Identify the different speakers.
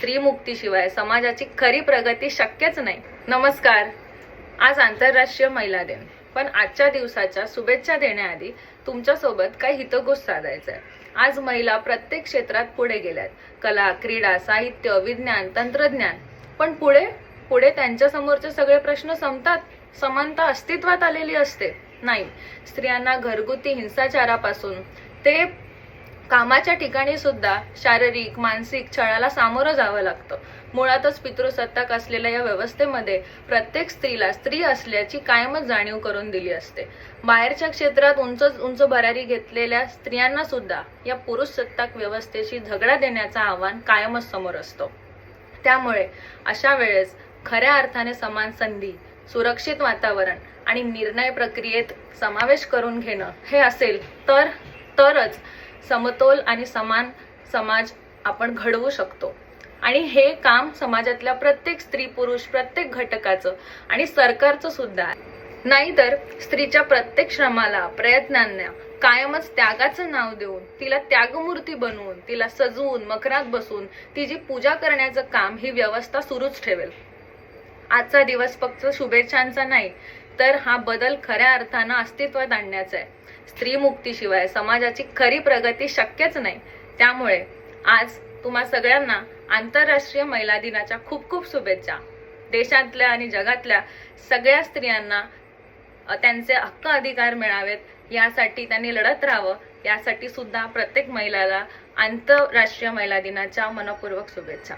Speaker 1: स्त्री मुक्तीशिवाय समाजाची खरी प्रगती शक्यच नाही। नमस्कार, आज आंतरराष्ट्रीय महिला दिन, पण आजच्या दिवसाच्या शुभेच्छा देण्याआधी तुमच्यासोबत काही हितगुज साधायचं आहे। आज महिला प्रत्येक क्षेत्रात पुढे गेल्यात, कला, क्रीडा, साहित्य, विज्ञान, तंत्रज्ञान, पण पुढे त्यांच्या समोरचे सगळे प्रश्न संपतात। समानता अस्तित्वात आलेली असते नाही। स्त्रियांना घरगुती हिंसाचारापासून ते कामाच्या ठिकाणी सुद्धा शारीरिक मानसिक छळाला सामोरं जावं लागतं। मुळातच पितृसत्ताक असलेल्या या व्यवस्थेमध्ये प्रत्येक स्त्रीला स्त्री असल्याची कायमच जाणीव करून दिली असते। बाहेरच्या क्षेत्रात उंच भरारी घेतलेल्या स्त्रियांना सुद्धा या पुरुषसत्ताक व्यवस्थेशी झगडा देण्याचं आव्हान कायमच समोर असतं। त्यामुळे अशा वेळेस खऱ्या अर्थाने समान संधी, सुरक्षित वातावरण आणि निर्णय प्रक्रियेत समावेश करून घेणं हे असेल तरच समतोल आणि समान समाज आपण घडवू शकतो। आणि हे काम समाजातल्या प्रत्येक स्त्री पुरुष प्रत्येक घटकाचं आणि सरकारचं सुद्धा आहे। नाहीतर स्त्रीच्या प्रत्येक श्रमाला प्रयत्नांना कायमच त्यागाचं नाव देऊन, तिला त्यागमूर्ती बनवून, तिला सजवून मकरात बसून तिची पूजा करण्याचं काम ही व्यवस्था सुरूच ठेवेल। आजचा दिवस फक्त शुभेच्छांचा नाही, तर हा बदल खऱ्या अर्थानं अस्तित्वात आणण्याचा आहे। स्त्री मुक्तीशिवाय समाजाची खरी प्रगती शक्यच नाही। त्यामुळे आज तुम्हा सगळ्यांना आंतरराष्ट्रीय महिला दिनाच्या खूप खूप शुभेच्छा। देशातल्या आणि जगातल्या सगळ्या स्त्रियांना त्यांचे हक्क अधिकार मिळावेत यासाठी त्यांनी लढत राहावं, यासाठी सुद्धा प्रत्येक महिलाला आंतरराष्ट्रीय महिला दिनाच्या मनपूर्वक शुभेच्छा।